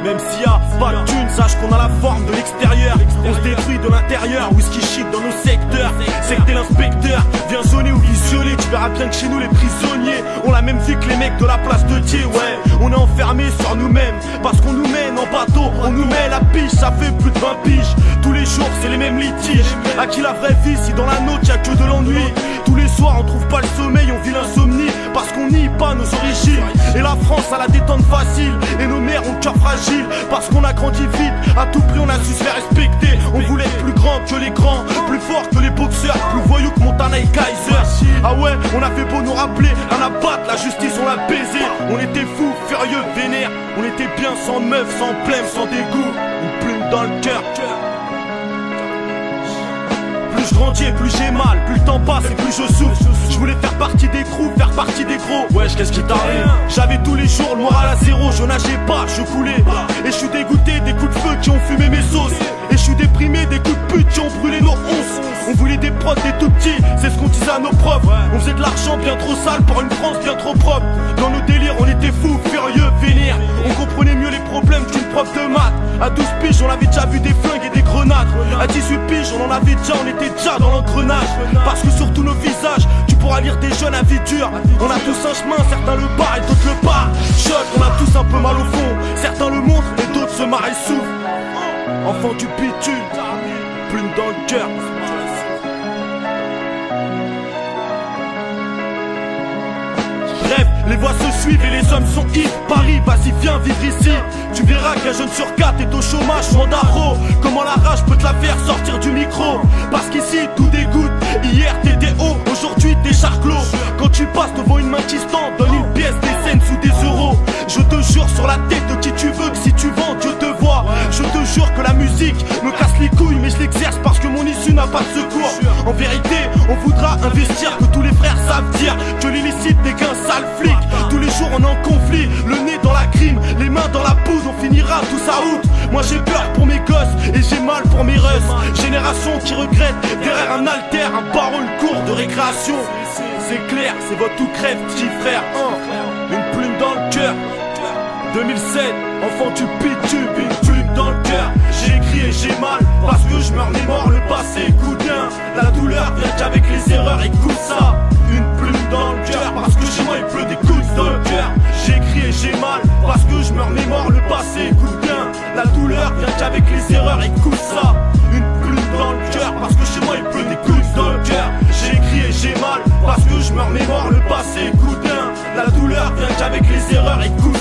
Même s'il y a pas de thunes, sache qu'on a la forme de l'extérieur. On se détruit de l'intérieur, whisky shit dans nos secteurs. C'est que t'es l'inspecteur, viens zoner ou visionner. Tu verras bien que chez nous les prisonniers ont la même vie que les mecs de la place de Dieu. Ouais, on est enfermés sur nous-mêmes, parce qu'on nous mène en bateau, on nous met la piche. Ça fait plus de 20 piges, tous les jours c'est les mêmes litiges. À qui la vraie vie si dans la nôtre y'a que de l'ennui? Tous les soirs on trouve pas le sommeil, on vit l'insomnie, parce qu'on nie pas nos origines. Et la France a la détente facile, et nos mères ont le cœur fragile, parce qu'on a grandi vite, à tout prix on a su se faire respecter. On voulait être plus grand que les grands, plus fort que les boxeurs, plus voyous que Montana et Kaiser. Ah ouais, on a fait beau nous rappeler, à abattre la justice on l'a baisé. On était fous, furieux, vénères, on était bien sans meuf, sans blême, sans dégoût, une plume dans le cœur. Plus je grandis et plus j'ai mal, plus le temps passe et plus je souffre. Je voulais faire partie des trous, faire partie des gros. Wesh, qu'est-ce qui t'arrive? J'avais tous les jours le moral à zéro, je nageais pas, je coulais. Et je suis dégoûté des coups de feu qui ont fumé mes sauces. Et je suis déprimé des coups de pute qui ont brûlé nos onces. On voulait des prods des tout petits, c'est ce qu'on disait à nos profs. On faisait de l'argent bien trop sale pour une France bien trop propre. Dans nos délires on était fous, furieux, vénères. On comprenait mieux les problèmes qu'une prof de maths. À 12 piges on avait déjà vu des flingues et des grenades. À 18 piges on en avait déjà, on était déjà dans l'engrenage. Parce que sur tous nos visages tu pourras lire des jeunes à vie dure. On a tous un chemin, certains le barrent et d'autres le partent. Choc, on a tous un peu mal au fond, certains le montrent et d'autres se marrent et souffrent. Enfant du bitume, plume dans le cœur. Bref, les voix se suivent et les hommes sont hip. Paris, vas-y viens vivre ici. Tu verras qu'un jeune sur 4 est au chômage ou en daro. Comment la rage peut te la faire sortir du micro? Parce qu'ici tout dégoûte. Hier t'étais haut, aujourd'hui t'es charclos. Quand tu passes devant une main qui se tend, donne une pièce, des scènes sous des euros. Je te jure sur la tête de qui tu veux que si tu vends Dieu te voit. Je te jure que la musique me casse les couilles, mais je l'exerce parce que mon issue n'a pas de secours. En vérité on voudra investir, que tous les frères savent dire que l'illicite n'est qu'un sale flic. Tous les jours on est en conflit, le nez dans la crime, les mains dans la poudre, on finira tous à out. Moi j'ai peur pour mes gosses et j'ai mal pour mes russes. Génération qui regrette derrière un alter, un baron, une cour de récréation. C'est clair, c'est votre tout crève petit frère, une plume dans le cœur. 2007, enfant du bitume, une plume dans le cœur. J'ai écrit et j'ai mal, parce que je me remémore le passé. Écoute bien, la douleur vient qu'avec les erreurs, écoute ça. Une plume dans le cœur, parce que chez moi il pleut des coups dans le cœur. J'ai écrit et j'ai mal, parce que je me remémore le passé. Écoute bien, la douleur vient qu'avec les erreurs, écoute ça. Une plume dans le cœur, parce que chez moi il pleut des coups dans le cœur. J'ai écrit et j'ai mal, parce que je me remémore le passé. Écoute bien, la douleur vient qu'avec les erreurs, écoute